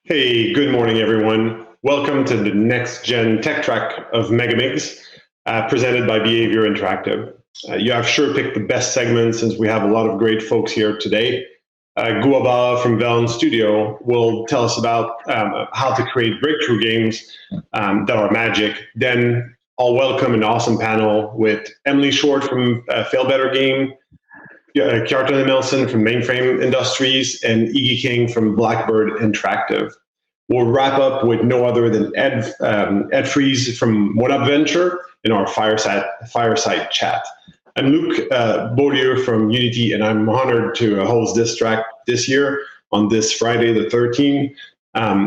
Hey, good morning, everyone. Welcome to the next gen tech track of MEGAMIGS, presented by Behavior Interactive. You have sure picked the best segment since we have a lot of great folks here today. Guha Bala from Velan Studios will tell us about how to create breakthrough games that are magic. Then I'll welcome an awesome panel with Emily Short from Fail Better Game, Kjartan Nelson from Mainframe Industries, and Iggy King from Blackbird Interactive. We'll wrap up with no other than Ed Fries from One Up Venture in our fireside chat. I'm Luc Beaulieu from Unity, and I'm honored to host this track this year on this Friday the 13th.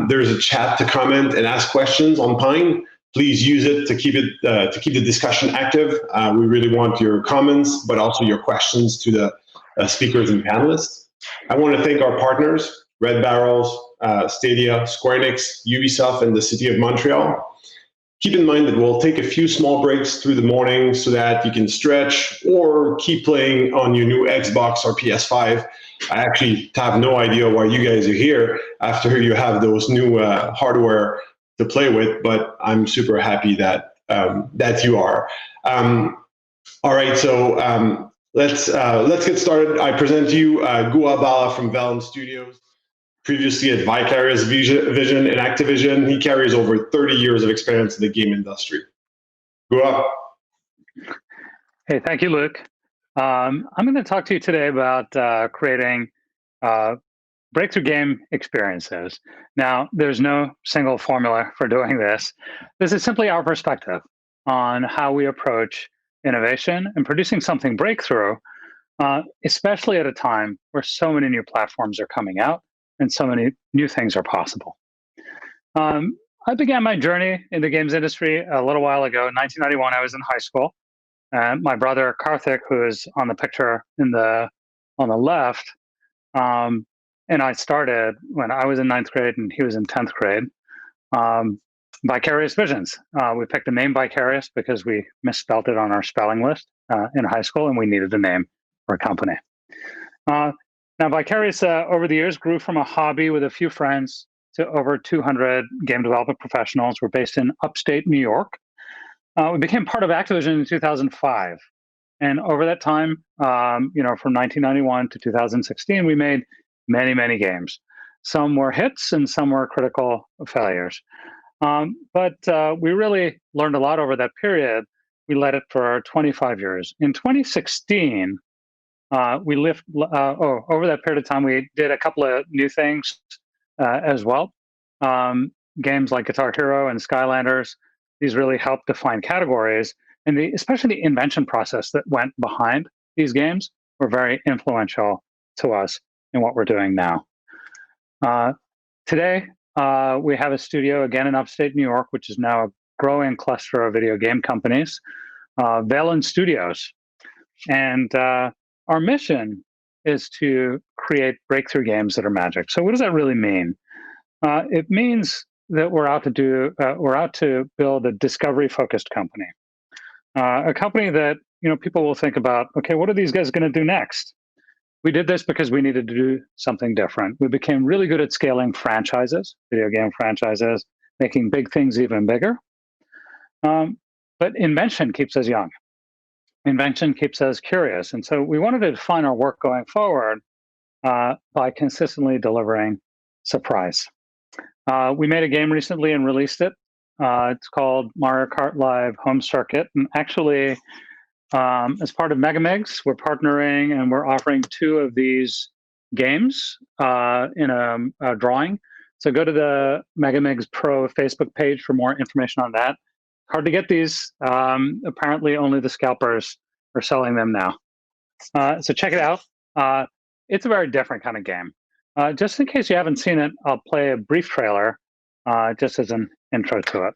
There's a chat to comment and ask questions on Pine. Please use it to keep the discussion active. We really want your comments, but also your questions to the speakers and panelists. I want to thank our partners, Red Barrels, Stadia, Square Enix, Ubisoft, and the City of Montreal. Keep in mind that we'll take a few small breaks through the morning so that you can stretch or keep playing on your new Xbox or PS5. I actually have no idea why you guys are here after you have those new hardware to play with, but I'm super happy that that you are. All right, so let's get started. I present to you Guha Bala from Velan Studios. Previously at Vicarious Vision and Activision, he carries over 30 years of experience in the game industry. Guha. Hey, thank you, Luc. I'm going to talk to you today about creating breakthrough game experiences. Now, there's no single formula for doing this. This is simply our perspective on how we approach innovation and producing something breakthrough, especially at a time where so many new platforms are coming out and so many new things are possible. I began my journey in the games industry a little while ago. In 1991, I was in high school. My brother, Karthik, who is on the picture on the left, and I started when I was in 9th grade and he was in 10th grade. Vicarious Visions. We picked the name Vicarious because we misspelled it on our spelling list in high school, and we needed a name for a company. Now, Vicarious, over the years, grew from a hobby with a few friends to over 200 game development professionals. We're based in upstate New York. We became part of Activision in 2005. And over that time, from 1991 to 2016, we made many, many games. Some were hits and some were critical failures. But we really learned a lot over that period. We led it for 25 years. In 2016, over that period of time, we did a couple of new things as well. Games like Guitar Hero and Skylanders, these really helped define categories. And especially the invention process that went behind these games were very influential to us in what we're doing now. Today, we have a studio again in upstate New York, which is now a growing cluster of video game companies, Velan Studios. And our mission is to create breakthrough games that are magic. So what does that really mean? It means that we're out to build a discovery-focused company, a company that people will think about. Okay, what are these guys going to do next? We did this because we needed to do something different. We became really good at scaling franchises, video game franchises, making big things even bigger. But invention keeps us young. Invention keeps us curious. And so we wanted to define our work going forward by consistently delivering surprise. We made a game recently and released it. It's called Mario Kart Live Home Circuit. And actually, as part of MEGAMIGS, we're partnering and we're offering 2 of these games in a drawing. So go to the MEGAMIGS Pro Facebook page for more information on that. Hard to get these. Apparently, only the scalpers are selling them now. So check it out. It's a very different kind of game. Just in case you haven't seen it, I'll play a brief trailer just as an intro to it.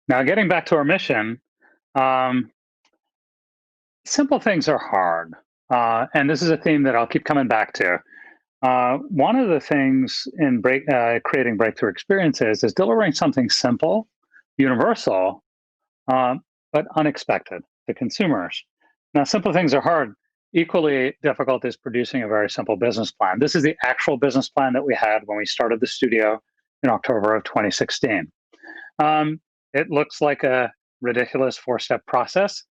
Now, getting back to our mission, simple things are hard. And this is a theme that I'll keep coming back to. One of the things in creating breakthrough experiences is delivering something simple, universal, but unexpected to consumers. Now, simple things are hard. Equally difficult is producing a very simple business plan. This is the actual business plan that we had when we started the studio in October of 2016. It looks like a ridiculous 4-step process.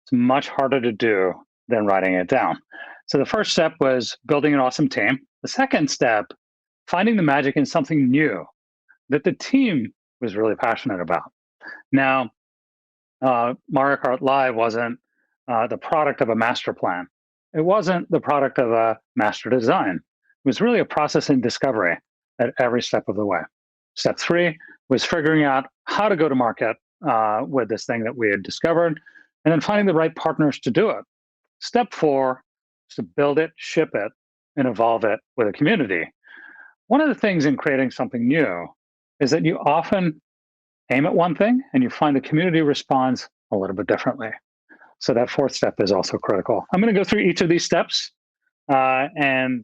It's much harder to do than writing it down. So the first step was building an awesome team. The second step, finding the magic in something new that the team was really passionate about. Now, Mario Kart Live wasn't the product of a master plan. It wasn't the product of a master design. It was really a process in discovery at every step of the way. Step 3 was figuring out how to go to market with this thing that we had discovered, and then finding the right partners to do it. Step 4 is to build it, ship it, and evolve it with a community. One of the things in creating something new is that you often aim at one thing and you find the community responds a little bit differently. So that 4th step is also critical. I'm going to go through each of these steps and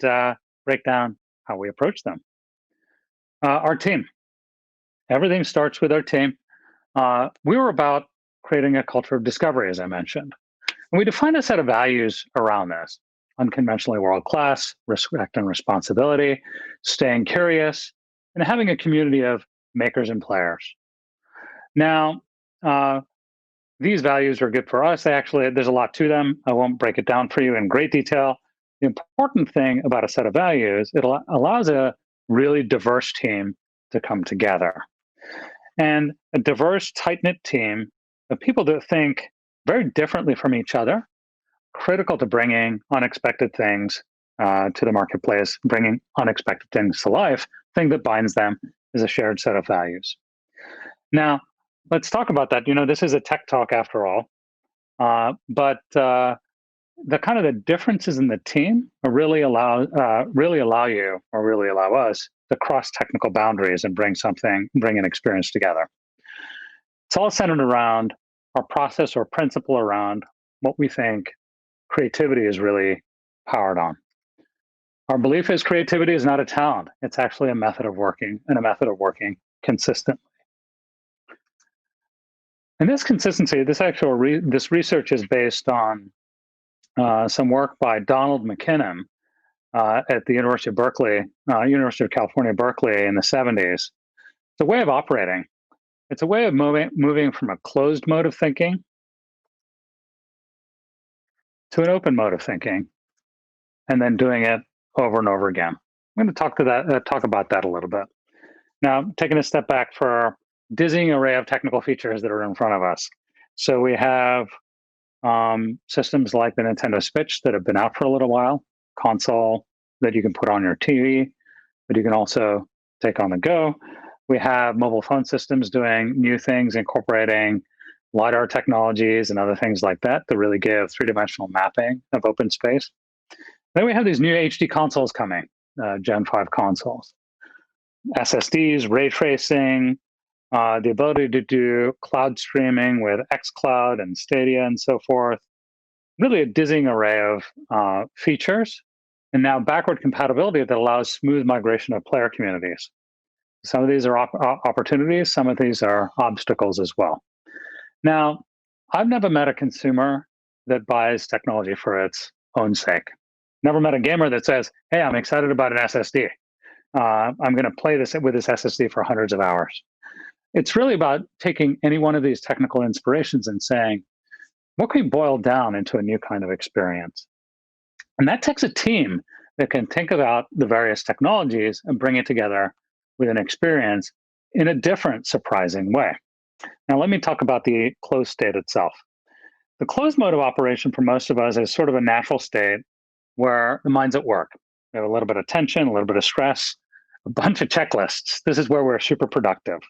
break down how we approach them. Our team. Everything starts with our team. We were about creating a culture of discovery, as I mentioned. And we defined a set of values around this: unconventionally world-class, respect and responsibility, staying curious, and having a community of makers and players. Now, these values are good for us. There's a lot to them. I won't break it down for you in great detail. The important thing about a set of values, it allows a really diverse team to come together. And a diverse, tight-knit team of people that think very differently from each other, critical to bringing unexpected things to the marketplace, bringing unexpected things to life. The thing that binds them is a shared set of values. Now, let's talk about that. This is a tech talk after all, but the kind of the differences in the team really allow us to cross technical boundaries and bring an experience together. It's all centered around our process or principle around what we think creativity is really powered on. Our belief is creativity is not a talent. It's actually a method of working, and a method of working consistently. And this consistency, this research is based on some work by Donald McKinnon at the University of California, Berkeley in the 70s. It's a way of operating. It's a way of moving from a closed mode of thinking to an open mode of thinking, and then doing it over and over again. I'm going to talk about that a little bit. Now, taking a step back for a dizzying array of technical features that are in front of us. So we have systems like the Nintendo Switch that have been out for a little while, console that you can put on your TV, but you can also take on the go. We have mobile phone systems doing new things, incorporating LiDAR technologies and other things like that to really give 3-dimensional mapping of open space. Then we have these new HD consoles coming, Gen 5 consoles. SSDs, ray tracing, the ability to do cloud streaming with xCloud and Stadia and so forth. Really a dizzying array of features, and now backward compatibility that allows smooth migration of player communities. Some of these are opportunities, some of these are obstacles as well. Now, I've never met a consumer that buys technology for its own sake. Never met a gamer that says, hey, I'm excited about an SSD. I'm going to play this with this SSD for hundreds of hours. It's really about taking any one of these technical inspirations and saying, what can we boil down into a new kind of experience? And that takes a team that can think about the various technologies and bring it together with an experience in a different, surprising way. Now, let me talk about the closed state itself. The closed mode of operation for most of us is sort of a natural state where the mind's at work. We have a little bit of tension, a little bit of stress, a bunch of checklists. This is where we're super productive.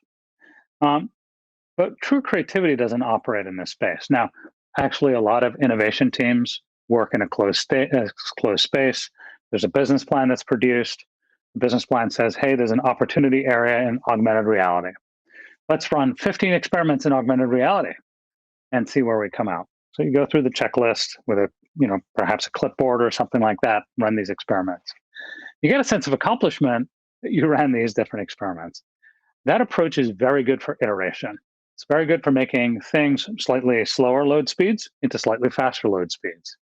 But true creativity doesn't operate in this space. Now, actually, a lot of innovation teams work in a closed space. There's a business plan that's produced. The business plan says, hey, there's an opportunity area in augmented reality. let's run 15 experiments in augmented reality and see where we come out. So you go through the checklist with a, perhaps a clipboard or something like that, run these experiments. You get a sense of accomplishment that you ran these different experiments. That approach is very good for iteration. It's very good for making things slightly slower load speeds into slightly faster load speeds.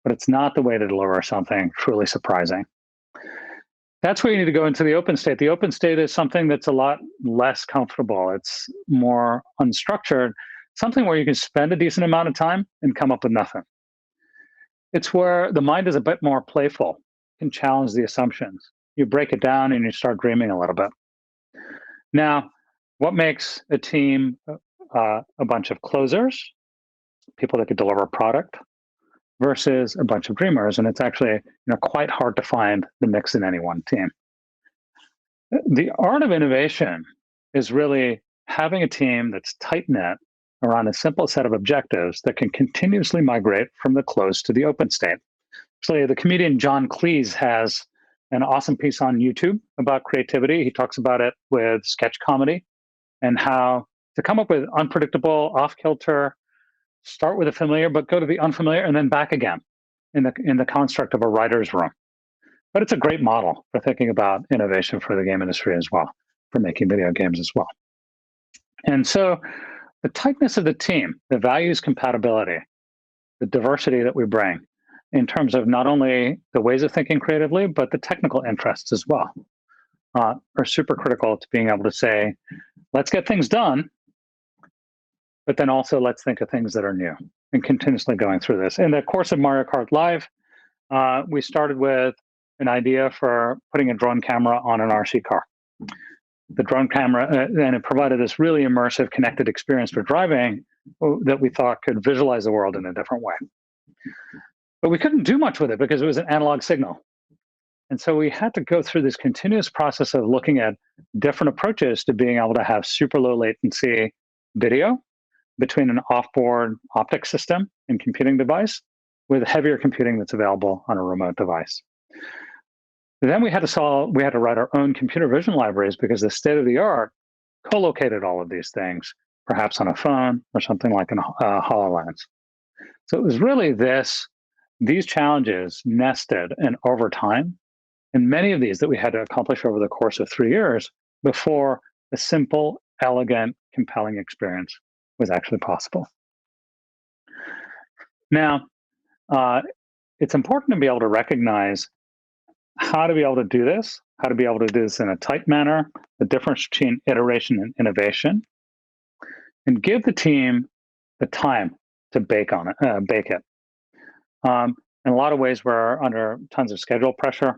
But it's not the way to deliver something truly surprising. That's where you need to go into the open state. The open state is something that's a lot less comfortable. It's more unstructured, something where you can spend a decent amount of time and come up with nothing. It's where the mind is a bit more playful, can challenge the assumptions. You break it down and you start dreaming a little bit. Now, what makes a team a bunch of closers, people that could deliver a product, versus a bunch of dreamers? And it's actually quite hard to find the mix in any one team. The art of innovation is really having a team that's tight-knit around a simple set of objectives that can continuously migrate from the closed to the open state. Actually, the comedian John Cleese has an awesome piece on YouTube about creativity. He talks about it with sketch comedy and how to come up with unpredictable, off-kilter, start with the familiar, but go to the unfamiliar and then back again in the construct of a writer's room. But it's a great model for thinking about innovation for the game industry as well, for making video games as well. And so the tightness of the team, the values compatibility, the diversity that we bring in terms of not only the ways of thinking creatively, but the technical interests as well, are super critical to being able to say, let's get things done, but then also let's think of things that are new and continuously going through this. In the course of Mario Kart Live, we started with an idea for putting a drone camera on an RC car. The drone camera, and it provided this really immersive, connected experience for driving that we thought could visualize the world in a different way. But we couldn't do much with it because it was an analog signal. And so we had to go through this continuous process of looking at different approaches to being able to have super low latency video between an off-board optic system and computing device with heavier computing that's available on a remote device. Then we had to write our own computer vision libraries because the state of the art co-located all of these things, perhaps on a phone or something like a HoloLens. So it was really these challenges nested and over time, and many of these that we had to accomplish over the course of 3 years before a simple, elegant, compelling experience was actually possible. Now, it's important to be able to recognize how to be able to do this, how to be able to do this in a tight manner, the difference between iteration and innovation, and give the team the time to bake it. In a lot of ways, we're under tons of schedule pressure.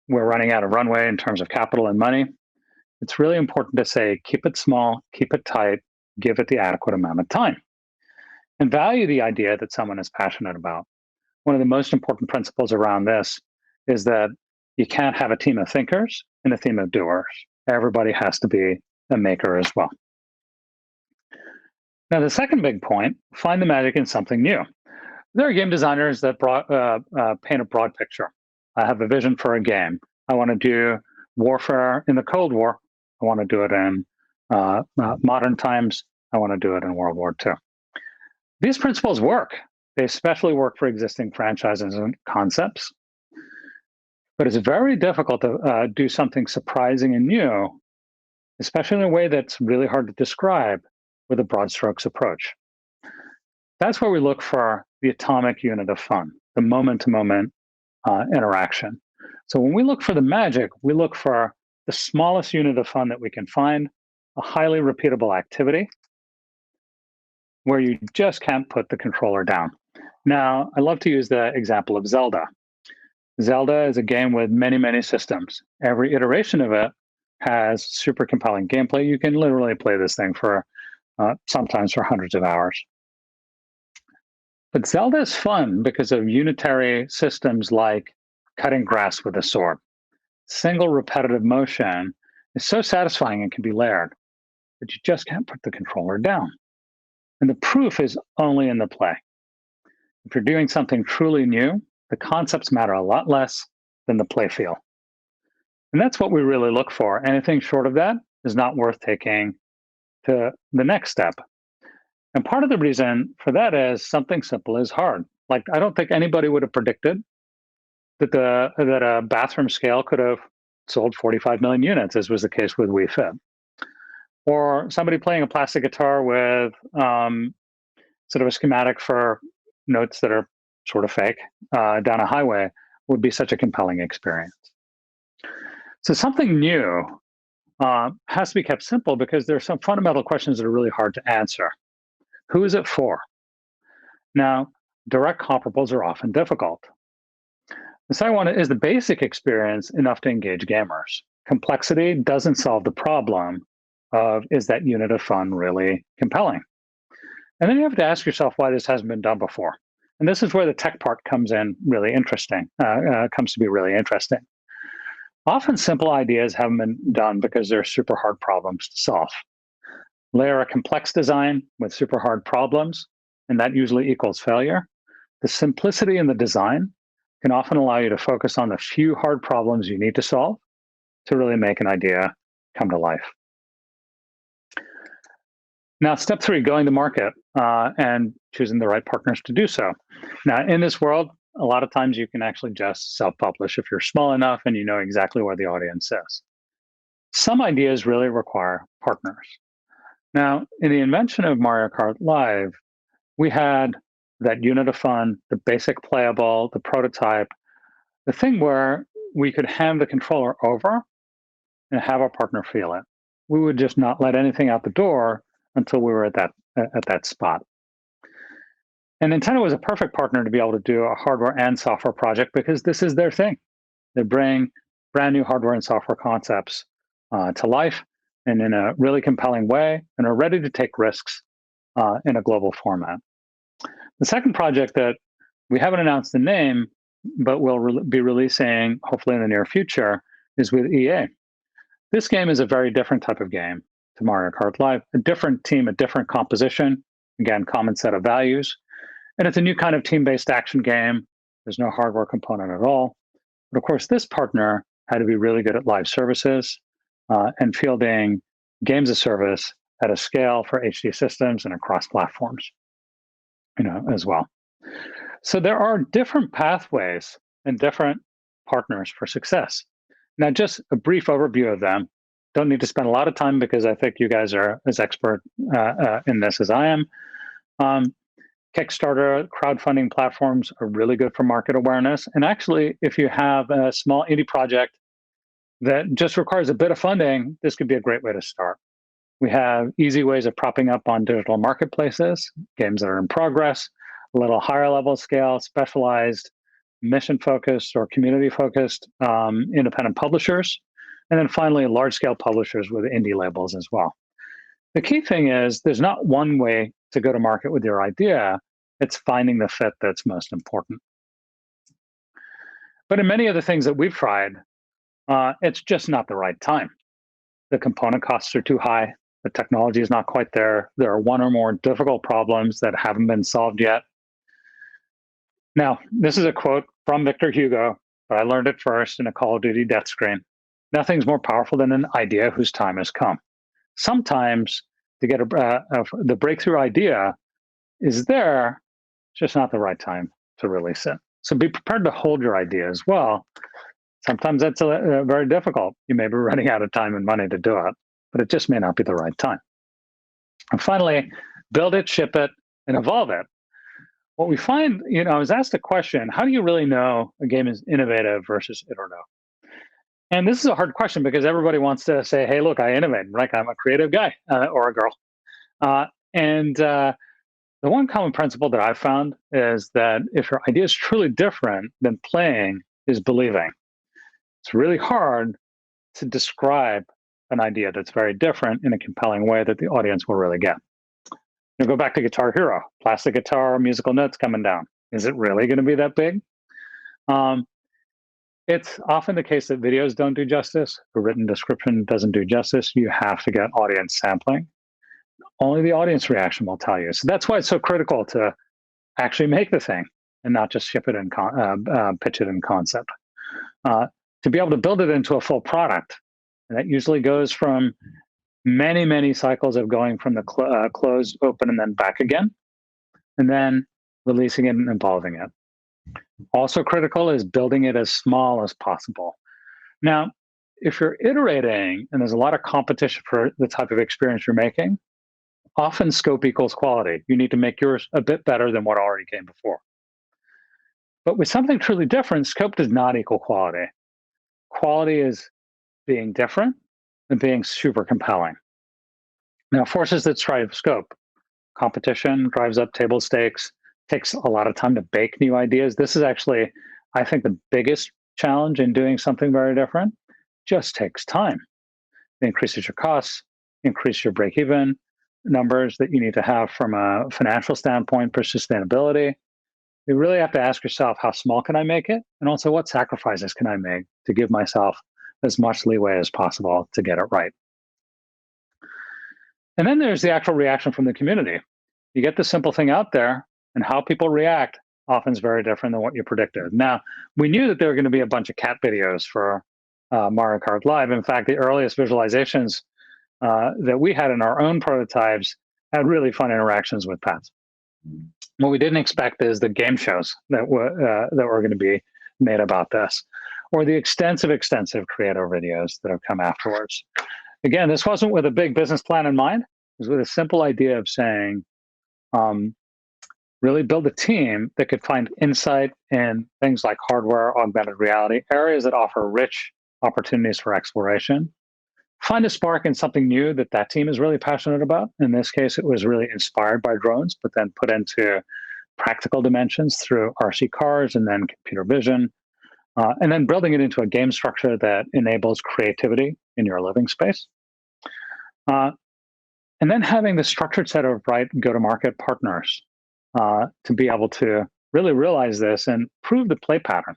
We're running out of runway in terms of capital and money. It's really important to say, keep it small, keep it tight, give it the adequate amount of time, and value the idea that someone is passionate about. One of the most important principles around this is that you can't have a team of thinkers and a team of doers. Everybody has to be a maker as well. Now, the second big point, find the magic in something new. There are game designers that paint a broad picture. I have a vision for a game. I want to do warfare in the Cold War. I want to do it in modern times. I want to do it in World War II. These principles work. They especially work for existing franchises and concepts. But it's very difficult to do something surprising and new, especially in a way that's really hard to describe with a broad strokes approach. That's where we look for the atomic unit of fun, the moment-to-moment interaction. So when we look for the magic, we look for the smallest unit of fun that we can find, a highly repeatable activity where you just can't put the controller down. Now, I love to use the example of Zelda. Zelda is a game with many, many systems. Every iteration of it has super compelling gameplay. You can literally play this thing for sometimes for hundreds of hours. But Zelda is fun because of unitary systems like cutting grass with a sword. Single repetitive motion is so satisfying and can be layered that you just can't put the controller down. And the proof is only in the play. If you're doing something truly new, the concepts matter a lot less than the play feel. And that's what we really look for. Anything short of that is not worth taking to the next step. And part of the reason for that is something simple is hard. Like, I don't think anybody would have predicted that a bathroom scale could have sold 45 million units, as was the case with Wii Fit. Or somebody playing a plastic guitar with sort of a schematic for notes that are sort of fake down a highway would be such a compelling experience. So something new has to be kept simple because there are some fundamental questions that are really hard to answer. Who is it for? Now, direct comparables are often difficult. The second one is the basic experience enough to engage gamers. Complexity doesn't solve the problem of, is that unit of fun really compelling? And then you have to ask yourself why this hasn't been done before. And this is where the tech part comes in really interesting, comes to be really interesting. Often simple ideas haven't been done because they're super hard problems to solve. Layer a complex design with super hard problems, and that usually equals failure. The simplicity in the design can often allow you to focus on the few hard problems you need to solve to really make an idea come to life. Now, step 3, going to market and choosing the right partners to do so. Now, in this world, a lot of times you can actually just self-publish if you're small enough and you know exactly where the audience is. Some ideas really require partners. Now, in the invention of Mario Kart Live, we had that unit of fun, the basic playable, the prototype, the thing where we could hand the controller over and have our partner feel it. We would just not let anything out the door until we were at that spot. And Nintendo was a perfect partner to be able to do a hardware and software project because this is their thing. They bring brand new hardware and software concepts to life and in a really compelling way and are ready to take risks in a global format. The second project that we haven't announced the name, but we'll be releasing hopefully in the near future, is with EA. This game is a very different type of game to Mario Kart Live, a different team, a different composition, again, common set of values. And it's a new kind of team-based action game. There's no hardware component at all. But of course, this partner had to be really good at live services and fielding games as service at a scale for HD systems and across platforms, as well. So there are different pathways and different partners for success. Now, just a brief overview of them. Don't need to spend a lot of time because I think you guys are as expert in this as I am. Kickstarter crowdfunding platforms are really good for market awareness. And actually, if you have a small indie project that just requires a bit of funding, this could be a great way to start. We have easy ways of propping up on digital marketplaces, games that are in progress, a little higher level scale, specialized, mission-focused or community-focused independent publishers, and then finally, large-scale publishers with indie labels as well. The key thing is there's not one way to go to market with your idea. It's finding the fit that's most important. But in many of the things that we've tried, it's just not the right time. The component costs are too high. The technology is not quite there. There are one or more difficult problems that haven't been solved yet. Now, this is a quote from Victor Hugo, but I learned it first in a Call of Duty death screen. Nothing's more powerful than an idea whose time has come. Sometimes to get the breakthrough idea is there, it's just not the right time to release it. So be prepared to hold your idea as well. Sometimes that's very difficult. You may be running out of time and money to do it, but it just may not be the right time. And finally, build it, ship it, and evolve it. What we find, I was asked a question, how do you really know a game is innovative versus it or no? And this is a hard question because everybody wants to say, hey, look, I innovate, like I'm a creative guy or a girl. And the one common principle that I've found is that if your idea is truly different, then playing is believing. It's really hard to describe an idea that's very different in a compelling way that the audience will really get. Go back to Guitar Hero, plastic guitar, musical notes coming down. Is it really going to be that big? It's often the case that videos don't do justice. A written description doesn't do justice. You have to get audience sampling. Only the audience reaction will tell you. So that's why it's so critical to actually make the thing and not just ship it and pitch it in concept. To be able to build it into a full product, and that usually goes from many, many cycles of going from the closed, open, and then back again, and then releasing it and evolving it. Also critical is building it as small as possible. Now, if you're iterating and there's a lot of competition for the type of experience you're making, often scope equals quality. You need to make yours a bit better than what already came before. But with something truly different, scope does not equal quality. Quality is being different and being super compelling. Now, forces that drive scope. Competition drives up table stakes, takes a lot of time to bake new ideas. This is actually, I think, the biggest challenge in doing something very different. Just takes time. It increases your costs, increase your break-even numbers that you need to have from a financial standpoint for sustainability. You really have to ask yourself, how small can I make it? And also, what sacrifices can I make to give myself as much leeway as possible to get it right? And then there's the actual reaction from the community. You get the simple thing out there, and how people react often is very different than what you predicted. Now, we knew that there were going to be a bunch of cat videos for Mario Kart Live. In fact, the earliest visualizations that we had in our own prototypes had really fun interactions with pets. What we didn't expect is the game shows that were going to be made about this, or the extensive creator videos that have come afterwards. Again, this wasn't with a big business plan in mind. It was with a simple idea of saying, really build a team that could find insight in things like hardware, augmented reality, areas that offer rich opportunities for exploration. Find a spark in something new that team is really passionate about. In this case, it was really inspired by drones, but then put into practical dimensions through RC cars and then computer vision, and then building it into a game structure that enables creativity in your living space. And then having the structured set of right go-to-market partners to be able to really realize this and prove the play pattern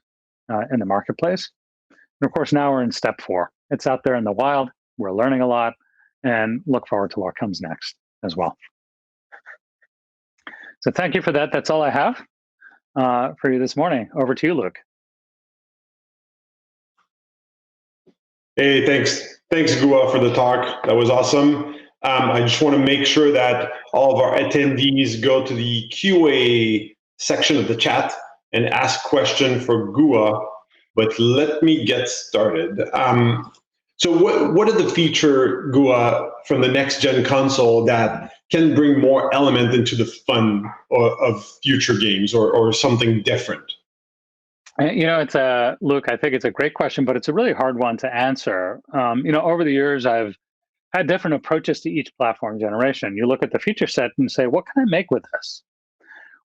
in the marketplace. And of course, now we're in step 4. It's out there in the wild. We're learning a lot, and look forward to what comes next as well. So thank you for that. That's all I have for you this morning. Over to you, Luc. Hey, thanks, Guha, for the talk. That was awesome. I just want to make sure that all of our attendees go to the QA section of the chat and ask question for Guha. But let me get started. So what are the feature, Guha, from the next gen console that can bring more element into the fun of future games or something different? It's Luc, I think it's a great question, but it's a really hard one to answer. Over the years, I've had different approaches to each platform generation. You look at the feature set and say, what can I make with this?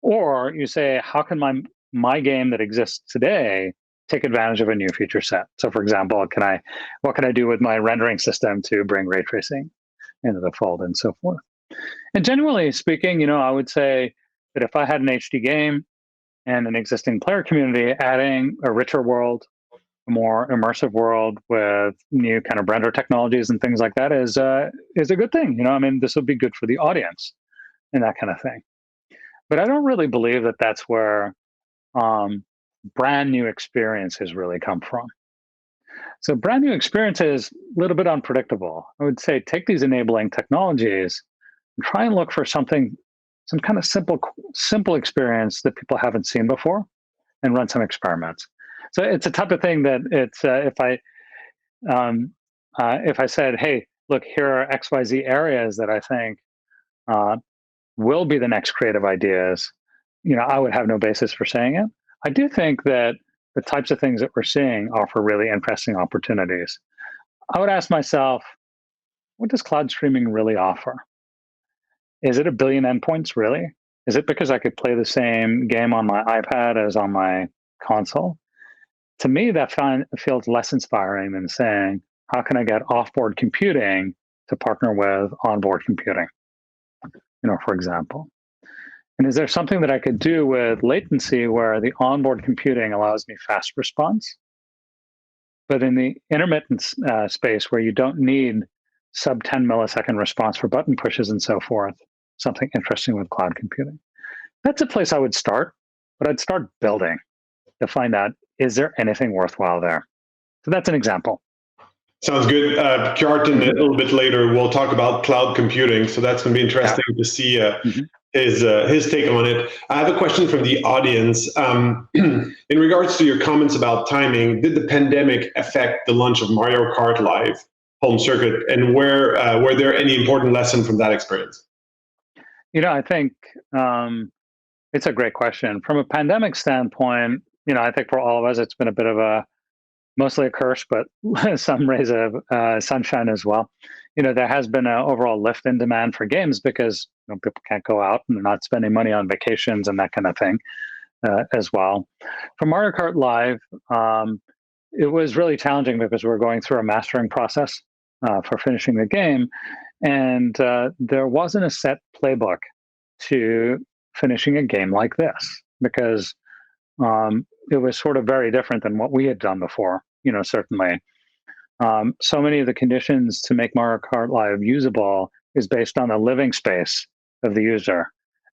Or you say, how can my game that exists today take advantage of a new feature set? So for example, what can I do with my rendering system to bring ray tracing into the fold and so forth? And generally speaking, I would say that if I had an HD game and an existing player community, adding a richer world, a more immersive world with new kind of render technologies and things like that is a good thing. This would be good for the audience and that kind of thing. But I don't really believe that that's where brand new experiences really come from. So brand new experiences, a little bit unpredictable. I would say take these enabling technologies and try and look for some kind of simple experience that people haven't seen before and run some experiments. So it's a type of thing that it's if I said, hey, look, here are XYZ areas that I think will be the next creative ideas, I would have no basis for saying it. I do think that the types of things that we're seeing offer really interesting opportunities. I would ask myself, what does cloud streaming really offer? Is it 1 billion endpoints, really? Is it because I could play the same game on my iPad as on my console? To me, that feels less inspiring than saying, how can I get offboard computing to partner with onboard computing, for example? And is there something that I could do with latency where the onboard computing allows me fast response, but in the intermittent space where you don't need sub 10 millisecond response for button pushes and so forth, something interesting with cloud computing? That's a place I would start, but I'd start building to find out, is there anything worthwhile there? So that's an example. Sounds good. Kjartan, a little bit later, we'll talk about cloud computing. So that's going to be interesting to see his take on it. I have a question from the audience. In regards to your comments about timing, did the pandemic affect the launch of Mario Kart Live home circuit, and were there any important lesson from that experience? I think it's a great question. From a pandemic standpoint, I think for all of us, it's been a bit of mostly a curse, but some rays of sunshine as well. There has been an overall lift in demand for games because people can't go out and they're not spending money on vacations and that kind of thing as well. For Mario Kart Live, it was really challenging because we were going through a mastering process for finishing the game, and there wasn't a set playbook to finishing a game like this because it was sort of very different than what we had done before, certainly. So many of the conditions to make Mario Kart Live usable is based on the living space of the user,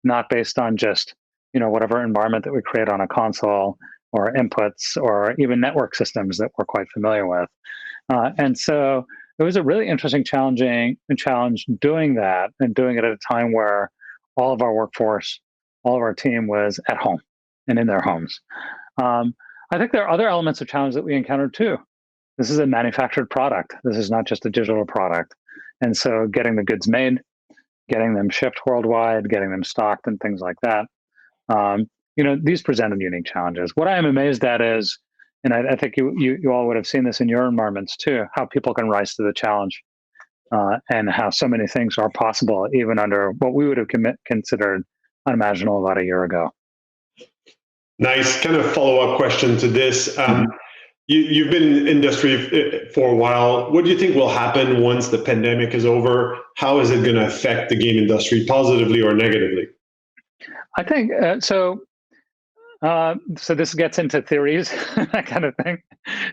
not based on just, whatever environment that we create on a console or inputs or even network systems that we're quite familiar with. And so it was a really interesting challenge doing that, and doing it at a time where all of our workforce, all of our team was at home and in their homes. I think there are other elements of challenge that we encountered too. This is a manufactured product. This is not just a digital product. And so getting the goods made, getting them shipped worldwide, getting them stocked and things like that, these presented unique challenges. What I am amazed at is, and I think you all would have seen this in your environments too, how people can rise to the challenge and how so many things are possible even under what we would have considered unimaginable about a year ago. Nice kind of follow-up question to this. You've been in industry for a while. What do you think will happen once the pandemic is over? How is it going to affect the game industry, positively or negatively? I think so. So this gets into theories, that kind of thing.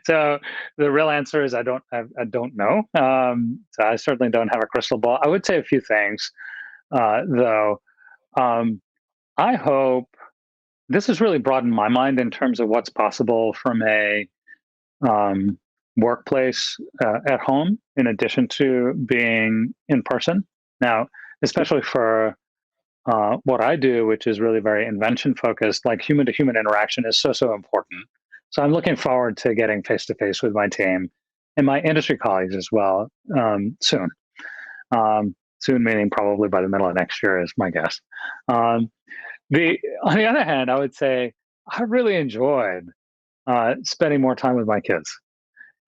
So the real answer is I don't know. So I certainly don't have a crystal ball. I would say a few things, though. I hope this has really broadened my mind in terms of what's possible from a workplace at home, in addition to being in person. Now, especially for what I do, which is really very invention focused, like human to human interaction is so important. So I'm looking forward to getting face to face with my team and my industry colleagues as well soon. Soon meaning probably by the middle of next year is my guess. On the other hand, I would say I really enjoyed spending more time with my kids.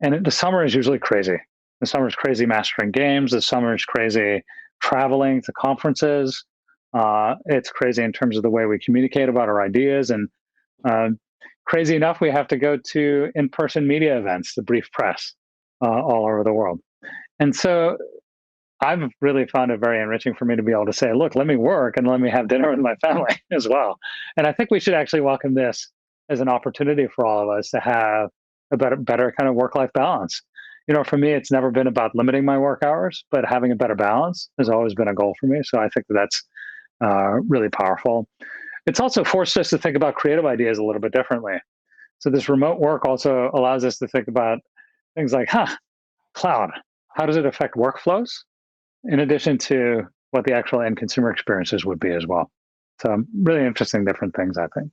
And the summer is usually crazy. The summer is crazy mastering games. The summer is crazy traveling to conferences. It's crazy in terms of the way we communicate about our ideas. And crazy enough, we have to go to in-person media events to brief press all over the world. And so I've really found it very enriching for me to be able to say, look, let me work and let me have dinner with my family as well. And I think we should actually welcome this as an opportunity for all of us to have a better kind of work-life balance. For me, it's never been about limiting my work hours, but having a better balance has always been a goal for me. So I think that's really powerful. It's also forced us to think about creative ideas a little bit differently. So this remote work also allows us to think about things like, cloud, how does it affect workflows? In addition to what the actual end consumer experiences would be as well. So really interesting different things, I think.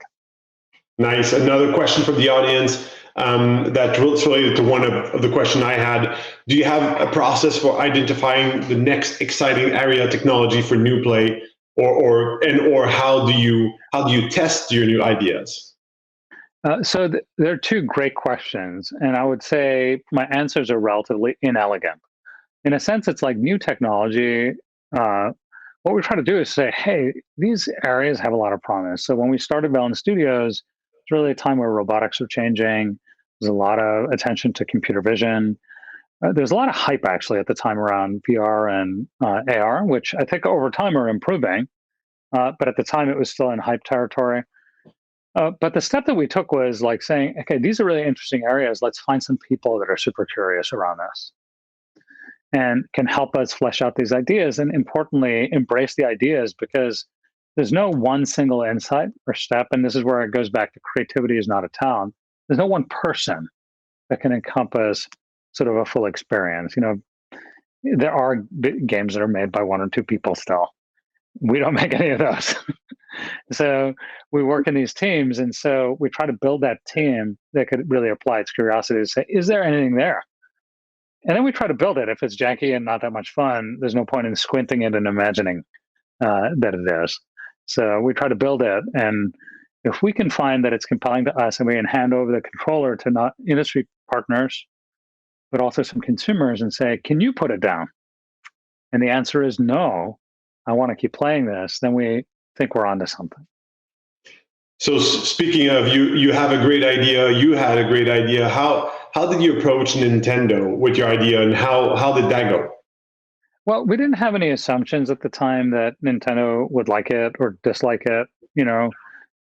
Nice. Another question from the audience that's related to one of the question I had. Do you have a process for identifying the next exciting area of technology for new play, or how do you test your new ideas? So there are two great questions, and I would say my answers are relatively inelegant. In a sense, it's like new technology. What we try to do is say, hey, these areas have a lot of promise. So when we started Velan Studios, it's really a time where robotics are changing. There's a lot of attention to computer vision. There's a lot of hype actually at the time around VR and AR, which I think over time are improving. But at the time, it was still in hype territory. But the step that we took was like saying, okay, these are really interesting areas. Let's find some people that are super curious around this and can help us flesh out these ideas, and importantly, embrace the ideas, because there's no one single insight or step. And this is where it goes back to creativity is not a talent. There's no one person that can encompass sort of a full experience. There are games that are made by one or two people still. We don't make any of those. So we work in these teams, and so we try to build that team that could really apply its curiosity to say, is there anything there? And then we try to build it. If it's janky and not that much fun, there's no point in squinting it and imagining that it is. So we try to build it, and if we can find that it's compelling to us and we can hand over the controller to not industry partners, but also some consumers and say, can you put it down? And the answer is no, I want to keep playing this, then we think we're onto something. So speaking of, you have a great idea, you had a great idea. How did you approach Nintendo with your idea, and how did that go? Well, we didn't have any assumptions at the time that Nintendo would like it or dislike it,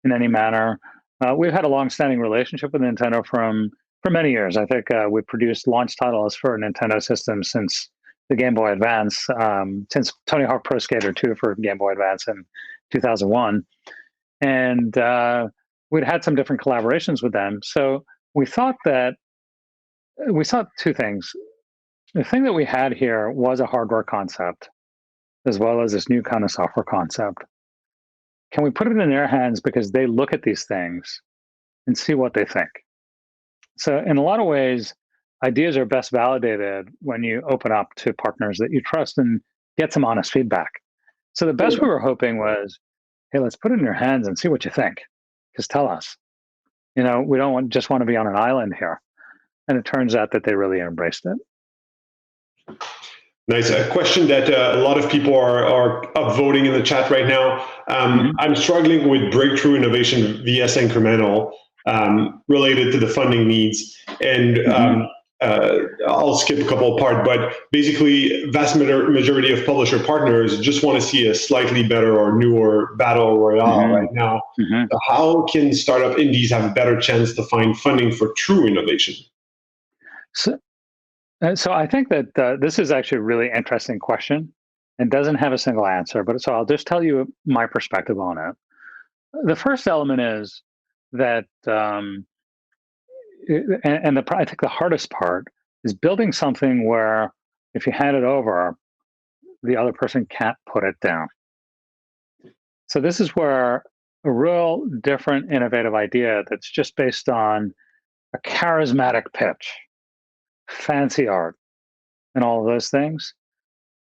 in any manner. We've had a long-standing relationship with Nintendo for many years. I think we produced launch titles for Nintendo systems since the Game Boy Advance, since Tony Hawk Pro Skater 2 for Game Boy Advance in 2001. And we'd had some different collaborations with them. So we saw two things. The thing that we had here was a hardware concept, as well as this new kind of software concept. Can we put it in their hands because they look at these things and see what they think? So in a lot of ways, ideas are best validated when you open up to partners that you trust and get some honest feedback. So the best we were hoping was, hey, let's put it in your hands and see what you think. Just tell us. We don't just want to be on an island here. And it turns out that they really embraced it. Nice. A question that a lot of people are upvoting in the chat right now. I'm struggling with breakthrough innovation vs incremental related to the funding needs. And I'll skip a couple apart, but basically vast majority of publisher partners just want to see a slightly better or newer battle royale right now. So how can startup indies have a better chance to find funding for true innovation? So I think that this is actually a really interesting question and doesn't have a single answer, but so I'll just tell you my perspective on it. The first element is that, I think the hardest part is building something where if you hand it over, the other person can't put it down. So this is where a real different, innovative idea that's just based on a charismatic pitch, fancy art, and all of those things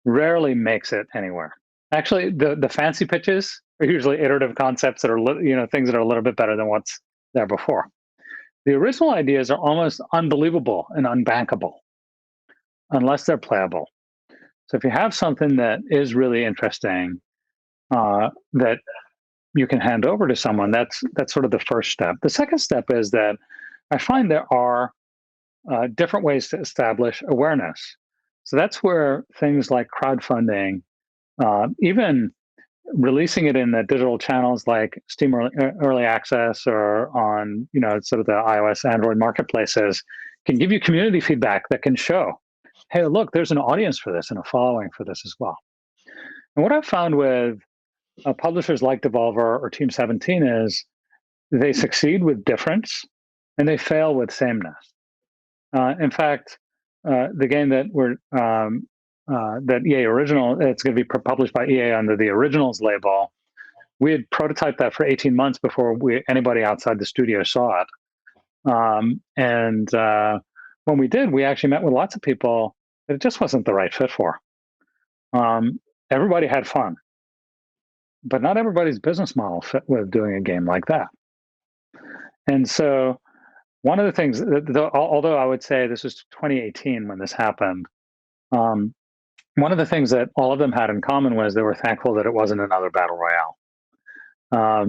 rarely makes it anywhere. Actually, the fancy pitches are usually iterative concepts that are things that are a little bit better than what's there before. The original ideas are almost unbelievable and unbankable unless they're playable. So if you have something that is really interesting that you can hand over to someone, that's sort of the first step. The second step is that I find there are different ways to establish awareness. So that's where things like crowdfunding, even releasing it in the digital channels like Steam Early Access or on sort of the iOS, Android marketplaces, can give you community feedback that can show, hey, look, there's an audience for this and a following for this as well. And what I've found with publishers like Devolver or Team 17 is they succeed with difference and they fail with sameness. In fact, the game that that EA Original, it's going to be published by EA under the Originals label. We had prototyped that for 18 months before anybody outside the studio saw it. When we did, we actually met with lots of people that it just wasn't the right fit for. Everybody had fun, but not everybody's business model fit with doing a game like that. And so one of the things, although I would say this was 2018 when this happened, one of the things that all of them had in common was they were thankful that it wasn't another battle royale. By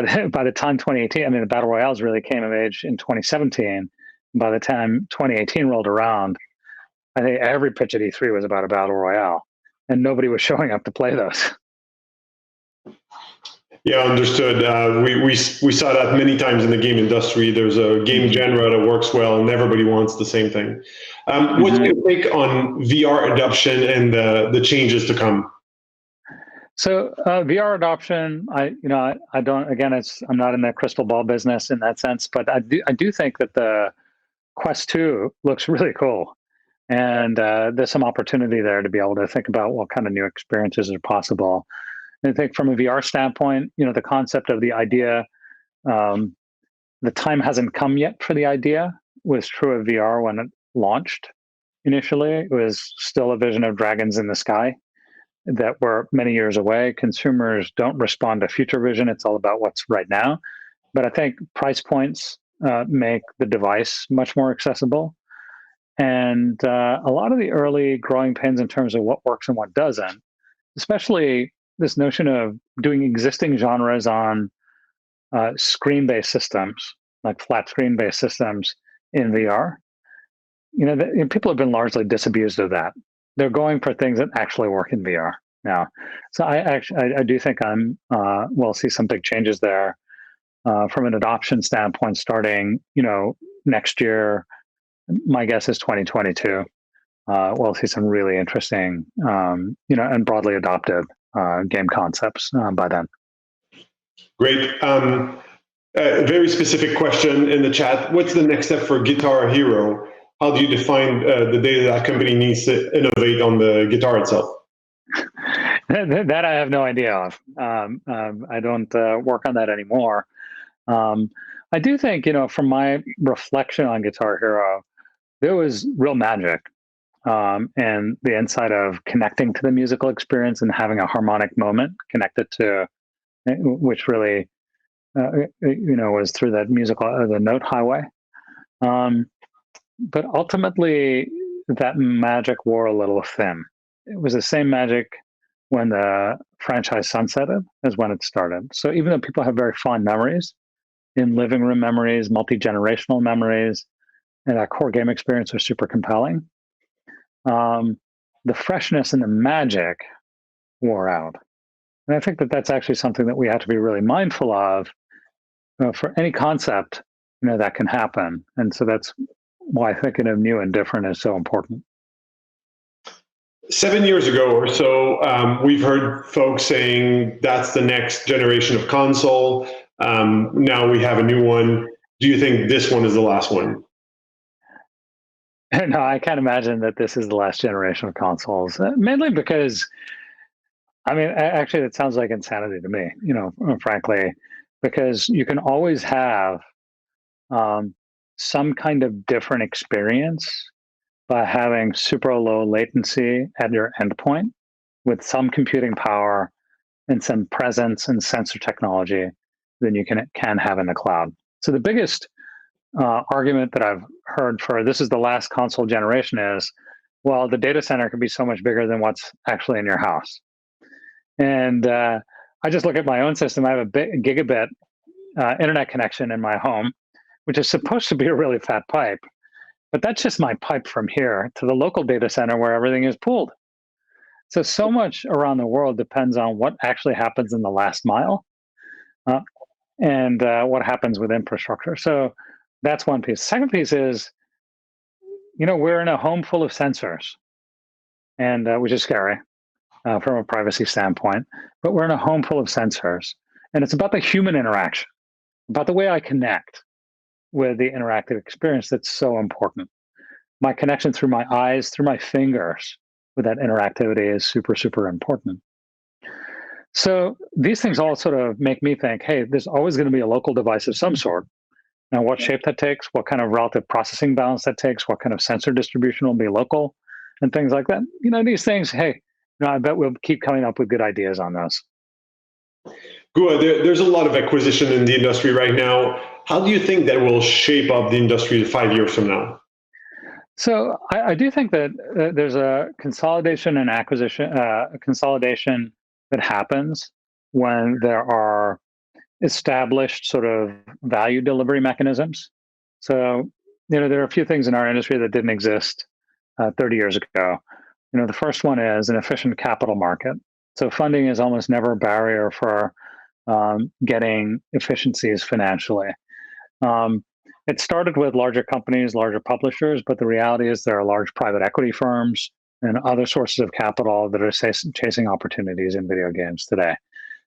the time 2018, I mean, the battle royales really came of age in 2017. By the time 2018 rolled around, I think every pitch at E3 was about a battle royale, and nobody was showing up to play those. Yeah, understood. We saw that many times in the game industry. There's a game genre that works well, and everybody wants the same thing. What's your take on VR adoption and the changes to come? So VR adoption, I don't. Again, I'm not in the crystal ball business in that sense, but I do think that Quest 2 looks really cool. And there's some opportunity there to be able to think about what kind of new experiences are possible. And I think from a VR standpoint, the concept of the idea, the time hasn't come yet for the idea was true of VR when it launched. Initially, it was still a vision of dragons in the sky that were many years away. Consumers don't respond to future vision. It's all about what's right now. But I think price points make the device much more accessible. And a lot of the early growing pains in terms of what works and what doesn't, especially this notion of doing existing genres on screen-based systems, like flat screen-based systems in VR, people have been largely disabused of that. They're going for things that actually work in VR now. So I do think we'll see some big changes there from an adoption standpoint starting, next year. My guess is 2022. We'll see some really interesting, and broadly adopted game concepts by then. Great. A very specific question in the chat. What's the next step for Guitar Hero? How do you define the data that company needs to innovate on the guitar itself? That I have no idea of. I don't work on that anymore. I do think, from my reflection on Guitar Hero, there was real magic and the insight of connecting to the musical experience and having a harmonic moment connected to, which really, was through that musical, the note highway. But ultimately, that magic wore a little thin. It was the same magic when the franchise sunsetted as when it started. So even though people have very fond memories, in living room memories, multi-generational memories, and that core game experience was super compelling, the freshness and the magic wore out. And I think that that's actually something that we have to be really mindful of for any concept, that can happen. And so that's why thinking of new and different is so important. 7 years ago or so, we've heard folks saying that's the next generation of console. Now we have a new one. Do you think this one is the last one? No, I can't imagine that this is the last generation of consoles, mainly because, actually, it sounds like insanity to me, frankly, because you can always have some kind of different experience by having super low latency at your endpoint with some computing power and some presence and sensor technology than you can have in the cloud. So the biggest argument that I've heard for this is the last console generation is, well, the data center can be so much bigger than what's actually in your house. And I just look at my own system. I have a gigabit internet connection in my home, which is supposed to be a really fat pipe. But that's just my pipe from here to the local data center where everything is pooled. So much around the world depends on what actually happens in the last mile and what happens with infrastructure. So that's one piece. Second piece is, we're in a home full of sensors, and which is scary from a privacy standpoint. But we're in a home full of sensors, and it's about the human interaction, about the way I connect with the interactive experience that's so important. My connection through my eyes, through my fingers with that interactivity is super, super important. So these things all sort of make me think, hey, there's always going to be a local device of some sort. Now, what shape that takes, what kind of relative processing balance that takes, what kind of sensor distribution will be local, and things like that. These things, hey, I bet we'll keep coming up with good ideas on those. Guha, there's a lot of acquisition in the industry right now. How do you think that will shape up the industry 5 years from now? So I do think that there's a consolidation and acquisition, consolidation that happens when there are established sort of value delivery mechanisms. So, there are a few things in our industry that didn't exist 30 years ago. The first one is an efficient capital market. So funding is almost never a barrier for getting efficiencies financially. It started with larger companies, larger publishers, but the reality is there are large private equity firms and other sources of capital that are chasing opportunities in video games today.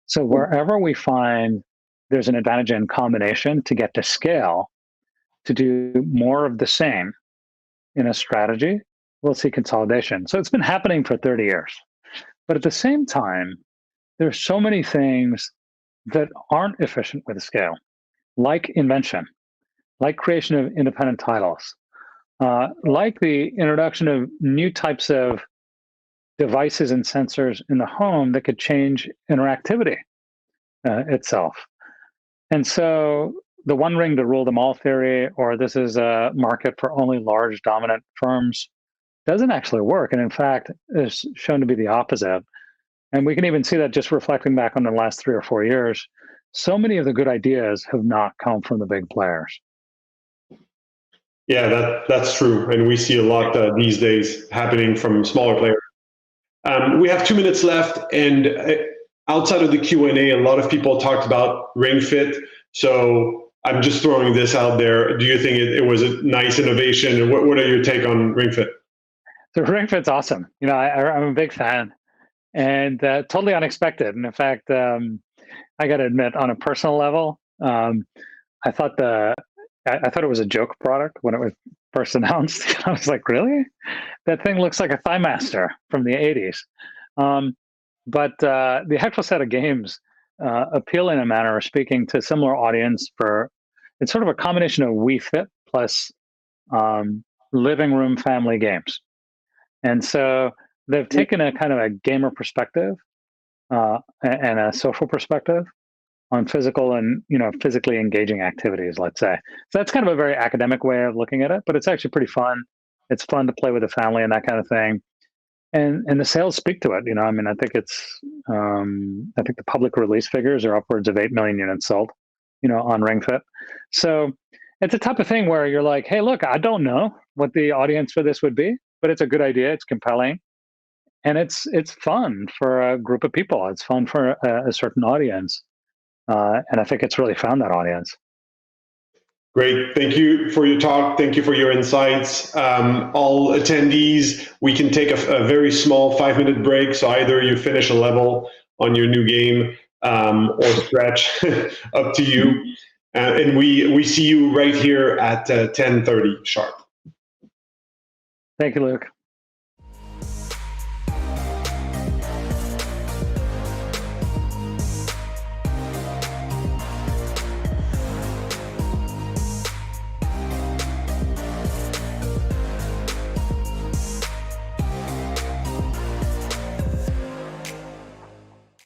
So wherever we find there's an advantage in combination to get to scale, to do more of the same in a strategy, we'll see consolidation. So it's been happening for 30 years. But at the same time, there's so many things that aren't efficient with scale, like invention, like creation of independent titles, like the introduction of new types of devices and sensors in the home that could change interactivity itself. And so the one ring to rule them all theory, or this is a market for only large dominant firms, doesn't actually work. And in fact, is shown to be the opposite. And we can even see that just reflecting back on the last 3 or 4 years. So many of the good ideas have not come from the big players. Yeah, that's true. And we see a lot these days happening from smaller players. We have 2 minutes left, and outside of the Q&A, a lot of people talked about Ring Fit. So I'm just throwing this out there. Do you think it was a nice innovation? And what are your take on Ring Fit? So Ring Fit's awesome. I'm a big fan, and totally unexpected. And in fact, I got to admit, on a personal level, I thought it was a joke product when it was first announced. I was like, really? That thing looks like a Thigh Master from the 80s. But the actual set of games appeal in a manner, speaking to a similar audience. It's sort of a combination of Wii Fit plus living room family games. And so they've taken a kind of a gamer perspective and a social perspective on physical and physically engaging activities, let's say. So that's kind of a very academic way of looking at it, but it's actually pretty fun. It's fun to play with the family and that kind of thing. And the sales speak to it. I think I think the public release figures are upwards of 8 million units sold, on Ring Fit. So it's a type of thing where you're like, hey, look, I don't know what the audience for this would be, but it's a good idea. It's compelling. And it's fun for a group of people. It's fun for a certain audience. And I think it's really found that audience. Great. Thank you for your talk. Thank you for your insights. All attendees, we can take a very small 5-minute break. So either you finish a level on your new game or stretch, up to you. And we see you right here at 10:30 sharp. Thank you, Luc.